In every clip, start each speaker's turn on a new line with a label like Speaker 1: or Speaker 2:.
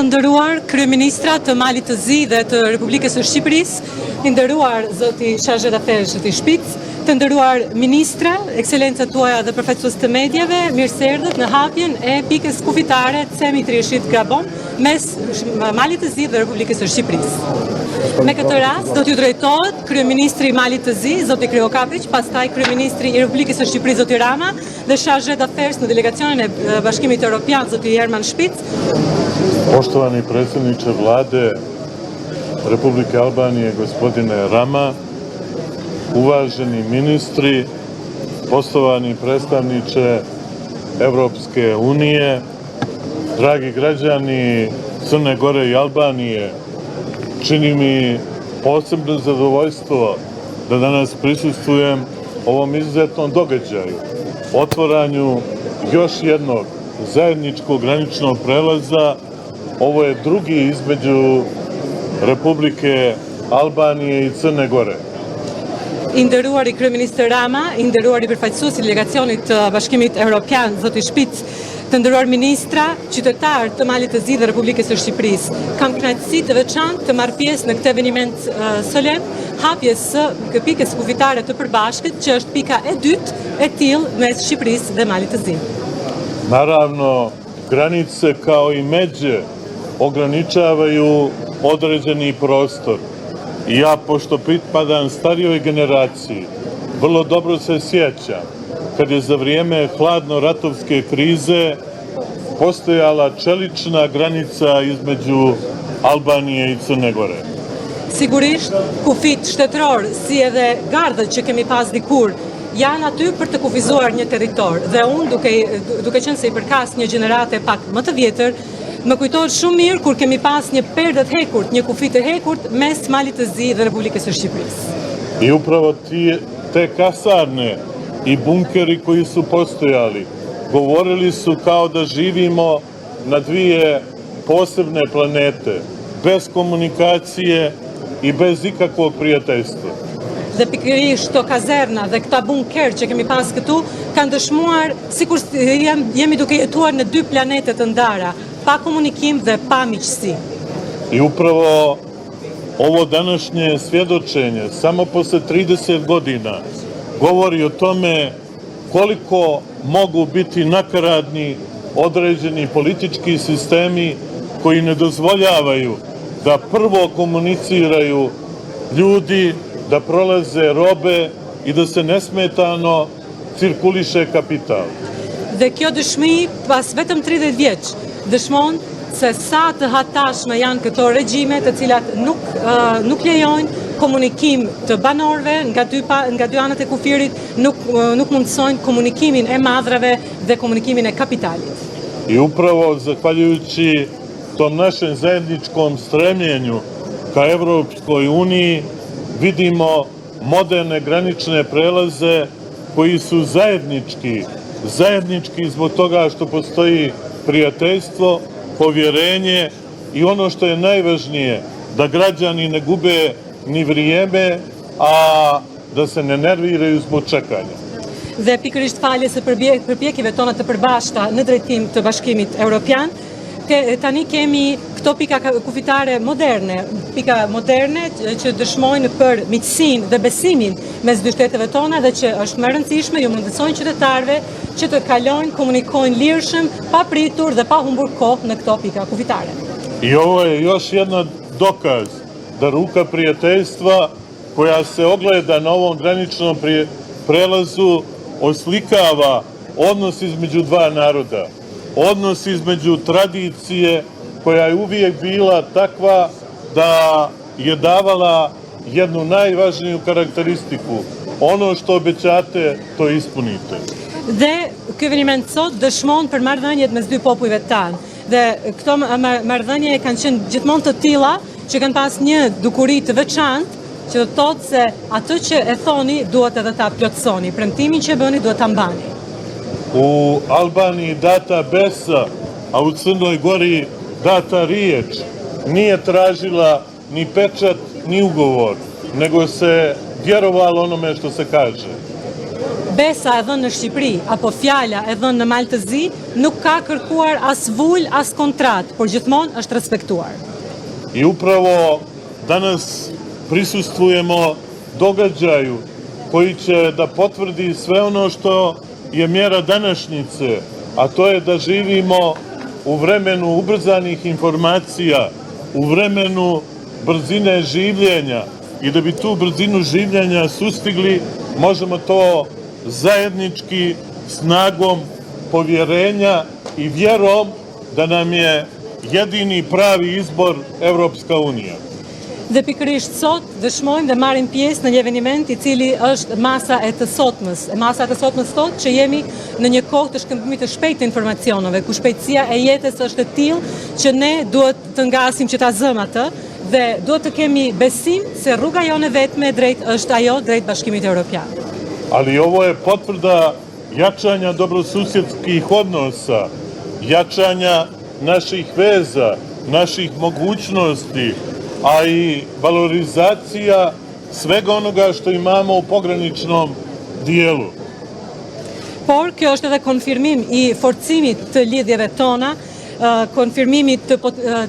Speaker 1: nderuar kryeministra të Malit të Zi dhe të Republikës së Shqipërisë, të nderuar zoti Chargé d'Affaires zoti Shpic, të nderuar ministra, ekscelencat tuaja dhe përfaqësues të medjave, mirë se erdhët në hapjen e pikës kufitare Cemi Trieshit Grabon mes Malit të Zi dhe Republikës së Shqipërisë. Me këtë rast do t'ju drejtohet kryeministri i Malit të Zi, zoti Kryo Kapić, pastaj kryeministri i Republikës së Shqipërisë zoti Rama dhe Chargé d'Affaires në delegacionin e Bashkimit Evropian zoti Herman Špic.
Speaker 2: Poštovani predsjedniče vlade Republike Albanije, gospodine Rama, uvaženi ministri, poštovani predstavniče Evropske unije, dragi građani Crne Gore i Albanije, čini mi posebno zadovoljstvo da danas prisustvujem ovom izuzetnom događaju, otvaranju još jednog zajedničkog graničnog prelaza. Ovo je drugi između Republike Albanije i Crne Gore.
Speaker 1: I nderuari kryeministër Rama, i nderuari përfaqësuesi i delegacionit të Bashkimit Evropian zoti Špic, të nderuar ministra, qytetar të Malit të Zi dhe Republikës së Shqipërisë. Kam kënaqësi të veçantë të marr pjesë në këtë eveniment solem, hapjes së pikës kufitare të përbashkët, që është pika e dytë e tillë mes Shqipërisë dhe Malit të Zi.
Speaker 2: Naravno, granice kao i međe ograničavaju određeni prostor. I ja, pošto pripadam starijoj generaciji, vrlo dobro se sjećam kad je za vrijeme hladno-ratovske krize postojala čelična granica između Albanije i Crne Gore.
Speaker 1: Sigurisht, kufit shtetëror, si edhe gardhët që kemi pas dikur, janë aty për të kufizuar një territor. Dhe unë, duke qenë se i përkas një gjenerate pak më të vjetër, më kujtohet shumë mirë kur kemi pas një perdë të hekurt, një kufi të hekurt mes Malit të Zi dhe Republikës së Shqipërisë.
Speaker 2: I upravo te kasarne i bunkeri koji su postojali govorili su kao da živimo na dvije posebne planete, bez komunikacije i bez ikakvog prijateljstva.
Speaker 1: Dhe pikërisht këto kazerna dhe këta bunker që kemi pas këtu kanë dëshmuar sikur jemi duke jetuar në dy planete të ndara, pa komunikim dhe pa miqësi.
Speaker 2: I upravo ovo današnje svjedočenje, samo posle 30 godina, govori o tome koliko mogu biti nakaradni određeni politički sistemi koji ne dozvoljavaju da prvo komuniciraju ljudi, da prolaze robe i da se nesmetano cirkuliše kapital.
Speaker 1: Dhe kjo dëshmi pas vetëm 30 vjeç dëshmon se sa të hatashme janë këto regjime të cilat nuk lejojnë komunikim të banorëve nga dy anët e kufirit, nuk mundësojnë komunikimin e madrave dhe komunikimin e kapitalit.
Speaker 2: I upravo zahvaljujući tom našem zajedničkom stremljenju ka Evropskoj uniji vidimo moderne granične prelaze koji su zajednički zbog toga što postoji prijateljstvo, povjerenje i ono što je najvažnije, da građani ne gube ni vrijeme, a da se ne nerviraju zbog čekanja.
Speaker 1: Dhe pikërisht faljes së përpjekjeve tona të përbashkëta në drejtim të Bashkimit Evropian, tani kemi këto pika kufitare moderne, që dëshmojnë për miqësinë dhe besimin mes dy shteteve tona dhe që është më rëndësishme ju mundësojnë qytetarëve që të kalojnë, komunikojnë lirshëm, pa pritur dhe pa humbur kohë në këto pika kufitare.
Speaker 2: I ovo je još jedan dokaz da ruka prijateljstva koja se ogleda na ovom graničnom prelazu oslikava odnos između dva naroda. Odnos između tradicije koja je uvijek bila takva da je davala jednu najvažniju karakteristiku. Ono što obećate, to ispunite.
Speaker 1: Dhe ky eveniment sot dëshmon për marrëdhëniet mes dy popujve tanë. Dhe këto marrëdhënie kanë qenë gjithmonë të tilla që kanë pas një dukuri të veçantë, që do të thotë se atë që e thoni duhet edhe ta plotësoni, premtimin që e bëni duhet ta mbani.
Speaker 2: U Albaniji data besa, a u Crnoj Gori data riječ, nije tražila ni pečat, ni ugovor, nego se vjerovalo onome što se kaže.
Speaker 1: besa e dhënë në Shqipëri apo fjala e dhënë në Maltëzi nuk ka kërkuar as vull, as kontrat, por gjithmonë është respektuar.
Speaker 2: I upravo danas prisustvujemo događaju koji će da potvrdi sve ono što je mjera današnjice, a to je da živimo u vremenu ubrzanih informacija, u vremenu brzine življenja i da bi tu brzinu življenja sustigli, možemo to zajednički snagom povjerenja i vjerom da nam je jedini pravi izbor Evropska unija.
Speaker 1: Dhe pikërisht sot dëshmojmë dhe marrim pjesë në një eveniment i cili është masa e të sotmës. Masa e të sotmës thotë që jemi në një kohë të shkëmbimit të shpejtë të informacioneve, ku shpejtësia e jetës është e tillë që ne duhet të ngasim që ta zëmë atë dhe duhet të kemi besim se rruga jone vetme e drejtë është ajo drejt Bashkimit Evropian.
Speaker 2: Ali ovo je potvrda jačanja dobrosusjedskih odnosa, jačanja naših veza, naših mogućnosti, a i valorizacija svega onoga što imamo u pograničnom dijelu.
Speaker 1: Por kjo është edhe konfirmim i forcimit të lidhjeve tona, konfirmimit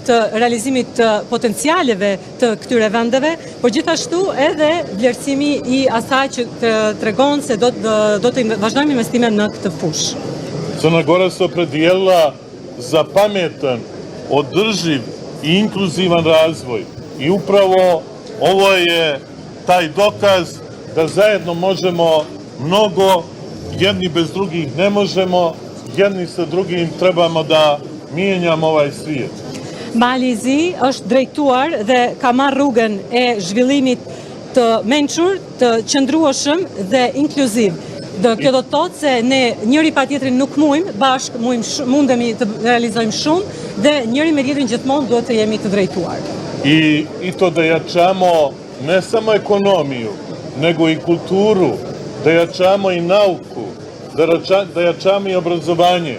Speaker 1: të realizimit të potencialeve të këtyre vendeve, por gjithashtu edhe vlerësimi i asaj që të tregon se do të vazhdojmë investime në këtë fushë.
Speaker 2: Crna Gora se opredijelila za pametan, održiv i inkluzivan razvoj. I upravo ovo je taj dokaz da zajedno možemo mnogo, jedni bez drugih ne možemo, jedni sa drugim trebamo da mijenjamo ovaj svijet.
Speaker 1: Mali i Zi është drejtuar dhe ka marrë rrugën e zhvillimit të mençur, të qëndrueshëm dhe inkluziv. Kjo do të thotë se ne njëri pa tjetrin nuk mujmë, bashkë mundemi të realizojmë shumë dhe njëri me tjetrin gjithmonë duhet të jemi të drejtuar.
Speaker 2: I to da jačamo ne samo ekonomiju, nego i kulturu, da jačamo i nauku, da jačamo i obrazovanje,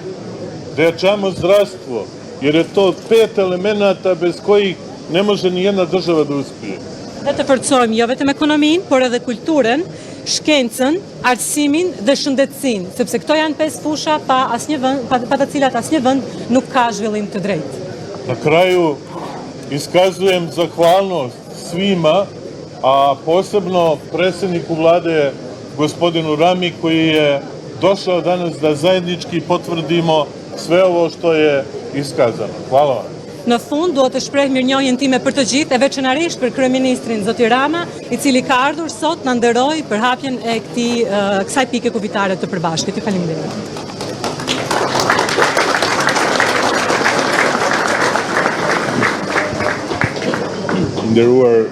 Speaker 2: da jačamo zdravstvo, jer je to 5 elemenata bez kojih ne može ni jedna država da uspije.
Speaker 1: Dhe të forcojmë jo vetëm ekonominë, por edhe kulturën, shkencën, arsimin dhe shëndetësinë, sepse këto janë 5 fusha pa të cilat asnjë vend nuk ka zhvillim të drejtë.
Speaker 2: Na kraju iskazujem zahvalnost svima, a posebno predsjedniku vlade gospodinu Rami koji je došao danas da zajednički potvrdimo sve ovo što je iskazano. Hvala vam.
Speaker 1: Në fund, duhet të shpreh mirënjohjen time për të gjithë, e veçanërisht për kryeministrin zoti Rama, i cili ka ardhur sot na nderoi për hapjen e kësaj pike kuvitare të përbashkët. Ju faleminderit.
Speaker 3: Nderuar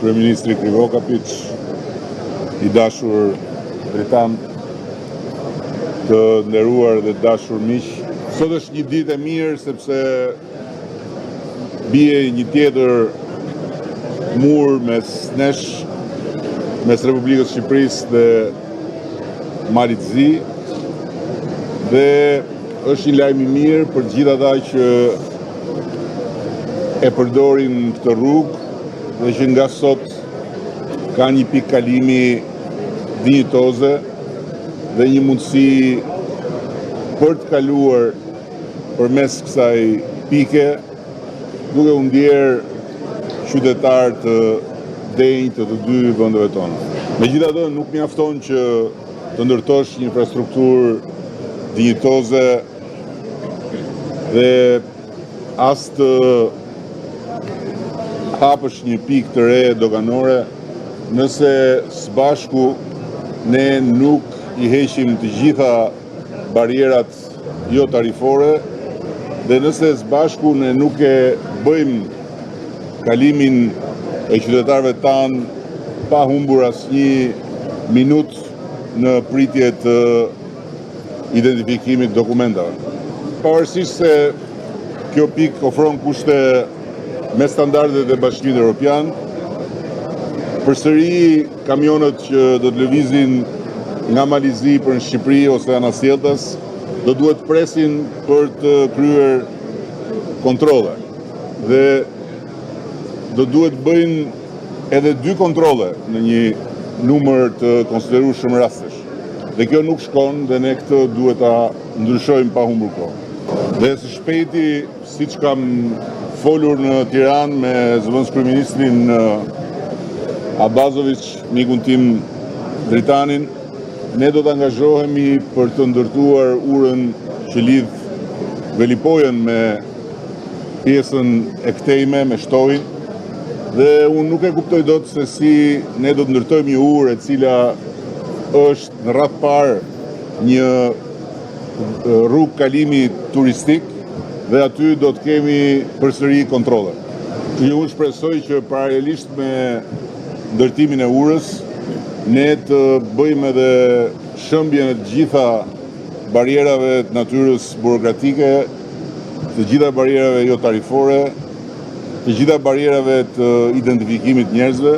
Speaker 3: kryeministri Krivokapić, i dashur Dritan, të nderuar dhe dashur miq. Sot është një ditë e mirë sepse bie një tjetër mur mes nesh, mes Republikës Shqipërisë dhe Malit Zi, dhe është një lajm i mirë për gjithë ata që e përdorin këtë rrugë dhe që nga sot ka një pikë kalimi dinjitoze dhe një mundësi për të kaluar përmes kësaj pike, duke u ndjerë qytetar të denjë të dy vendeve tona. Megjithatë, nuk mjafton që të ndërtosh një infrastrukturë dinjitoze dhe as të hapësh një pikë të re doganore nëse së bashku ne nuk i heqim të gjitha barierat jo tarifore dhe nëse së bashku ne nuk e bëjmë kalimin e qytetarëve tanë pa humbur asnjë minutë në pritje të identifikimit dokumentave. Pavarësisht se kjo pikë ofron kushte me standardet e Bashkimit Evropian, përsëri kamionët që do të lëvizin nga Mali Zi për në Shqipëri ose Anasjeltas do duhet presin për të kryer kontrolle dhe do duhet bëjnë edhe 2 kontrolle në një numër të konsiderueshëm rastesh. Dhe kjo nuk shkon dhe ne këtë duhet ta ndryshojmë pa humbur kohë. Dhe së shpejti, siç kam folur në Tiranë me zëvendës kryeministrin Abazovic, mikun tim Dritanin, ne do të angazhohemi për të ndërtuar urën që lidh Velipojën me pjesën e këtejme, me shtojnë, dhe unë nuk e kuptoj dot se si ne do të ndërtojmë një urë e cila është në radhë parë një rrugë kalimi turistik dhe aty do të kemi përsëri kontrolle. Unë shpresoj që paralelisht me ndërtimin e urës, ne të bëjmë edhe shëmbjen e të gjitha barierave të natyrës burokratike, të gjitha barierave jo tarifore, të gjitha barierave të identifikimit njerëzve,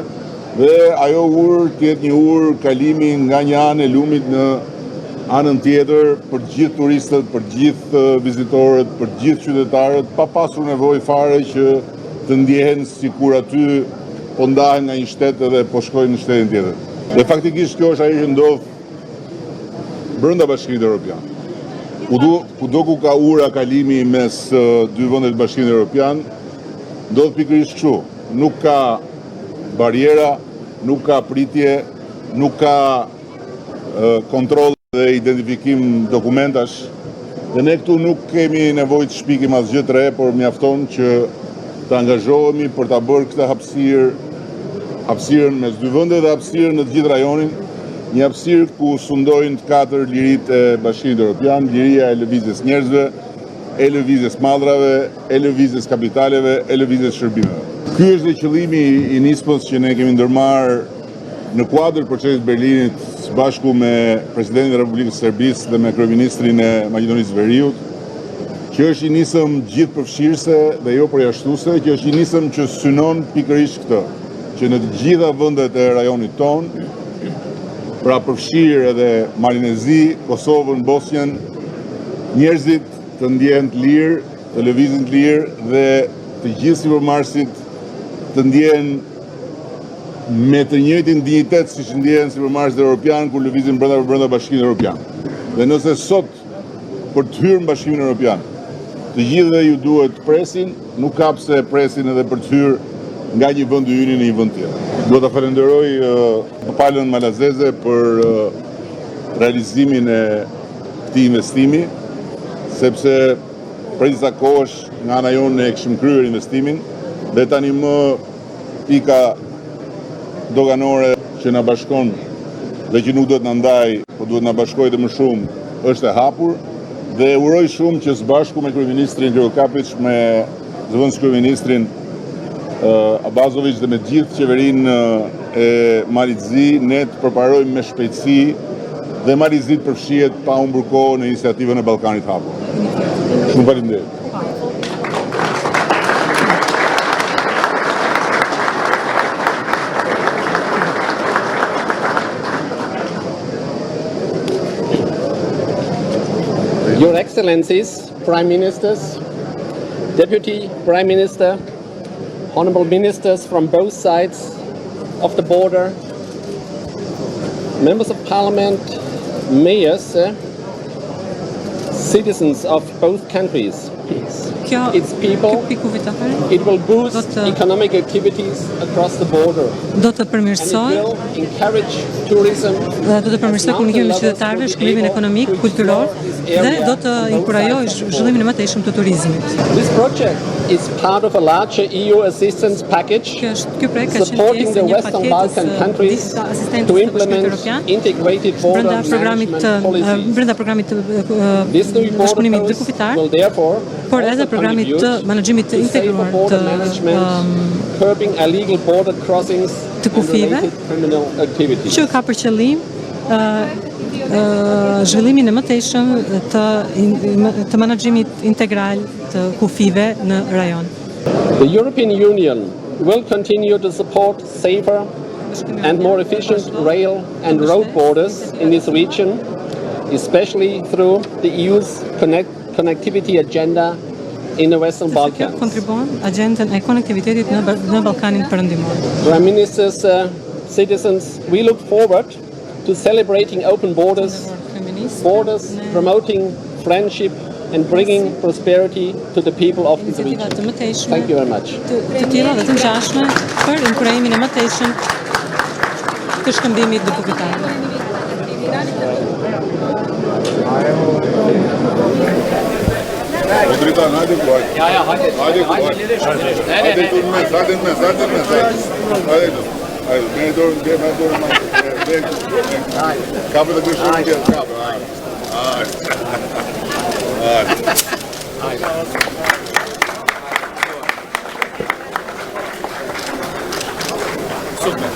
Speaker 3: dhe ajo urë të jetë një urë kalimi nga një anë e lumit në anën tjetër për të gjithë turistët, për të gjithë vizitorët, për të gjithë qytetarët, pa pasur nevojë fare që të ndjehen sikur aty po ndahen nga një shtet edhe po shkojnë në shtetin tjetër. Dhe faktikisht kjo është ajo që ndodh brenda Bashkimit Evropian. Kudo ku ka ura kalimi mes dy vendet të Bashkimit Evropian, ndodh pikërisht kështu. Nuk ka bariera, nuk ka pritje, nuk ka kontroll dhe identifikim dokumentash. Dhe ne këtu nuk kemi nevojë të shpikim asgjë të re, por mjafton që të angazhohemi për ta bërë këtë hapësirën mes dy vendet dhe hapësirën në të gjithë rajonin, një hapësirë ku sundojnë të katër liritë e Bashkimit Evropian, liria e lëvizjes njerëzve, e lëvizjes madrave, e lëvizjes kapitaleve, e lëvizjes shërbimeve. Ky është dhe qëllimi i nismës që ne kemi ndërmarrë në kuadër procesit Berlinit së bashku me presidentin e Republikës së Serbisë dhe me kryeministrin e Maqedonisë së Veriut, që është një nisëm gjithëpërfshirëse dhe jo përjashtuese, që është një nisëm që synon pikërisht këtë, që në të gjitha vendet e rajonit ton, pra përfshirë edhe Malinezi, Kosovën, Bosnjën, njerëzit të ndjehen të lirë, të lëvizin të lirë dhe të gjithë sipërmarrësit të ndjehen me të njëjtin dinjitet siç ndjehen sipërmarrësit evropian kur lëvizin brenda Bashkimit Evropian. Dhe nëse sot për të hyrë në Bashkimin Evropian, të gjithëve ju duhet të presin, nuk ka pse presin edhe për të hyrë nga një vend i yni në një vend tjetër. Dua ta falenderoj palën malazeze për realizimin e këtij investimi, sepse për disa kohësh nga ana jonë ne kishim kryer investimin dhe tani më pika doganore që na bashkon dhe që nuk duhet na ndaj, po duhet na bashkojë më shumë, është e hapur dhe uroj shumë që së bashku me kryeministrin Gjorkapić, me zëvendës kryeministrin Abazovic dhe me gjithë qeverinë e Malizi, ne të përparojmë me shpejtësi dhe Malizi të përfshihet pa humbur kohë në iniciativën e Ballkanit të hapur. Shumë faleminderit.
Speaker 4: Your Excellencies, Prime Ministers, Deputy Prime Minister, Honorable Ministers from both sides of the border, Members of Parliament, Mayors, citizens of both countries, its people, it will boost economic activities across the border.
Speaker 1: Do të
Speaker 4: And it
Speaker 1: përmirësoj
Speaker 4: will encourage tourism.
Speaker 1: do të përmirësoj komunikimin me qytetarëve, zhvillimin ekonomik, kulturor dhe do të inkurajoj zhvillimin e mëtejshëm të turizmit.
Speaker 4: This project is part of a larger EU assistance package
Speaker 1: Ky projekt ka qenë
Speaker 4: supporting
Speaker 1: pjesë
Speaker 4: the
Speaker 1: e një
Speaker 4: Western Balkan
Speaker 1: paketës
Speaker 4: countries
Speaker 1: disa
Speaker 4: to
Speaker 1: asistencës të Bashkimit
Speaker 4: implement
Speaker 1: Evropian
Speaker 4: integrated border management policies.
Speaker 1: brenda programit të
Speaker 4: This new border
Speaker 1: bashkëpunimit
Speaker 4: post
Speaker 1: kufitar,
Speaker 4: will therefore
Speaker 1: por edhe
Speaker 4: also
Speaker 1: programit të
Speaker 4: contribute
Speaker 1: menaxhimit të
Speaker 4: to safer
Speaker 1: integruar
Speaker 4: border management, curbing illegal border crossings
Speaker 1: të
Speaker 4: and
Speaker 1: kufive,
Speaker 4: related criminal activities.
Speaker 1: që ka për qëllim zhvillimin e mëtejshëm të menaxhimit integral të kufive në rajon.
Speaker 4: The European Union will continue to support safer and more efficient rail and road borders in this region, especially through the EU's connectivity agenda in the Western Balkans.
Speaker 1: Kontribuon agjendën e konektivitetit në Ballkanin Perëndimor.
Speaker 4: Prime Ministers, citizens, we look forward to to celebrating open borders, promoting friendship and bringing prosperity to the people of this
Speaker 1: Iniciativa
Speaker 4: region.
Speaker 1: të mëtejshme.
Speaker 4: Thank you very much.
Speaker 1: Të tjera dhe të ngjashme për inkurajimin e mëtejshëm të shkëmbimit deputetar.
Speaker 3: Odritan, hadi Kuvaç.
Speaker 5: Ja, hadi.
Speaker 3: Hadi Kuvaç. Hadi durmaz, hadi durmaz, hadi durmaz. Hadi dur. Hadi, ben doğru, ben doğru. Kapıda düşürüm diye, kapı. Hadi.
Speaker 5: Super.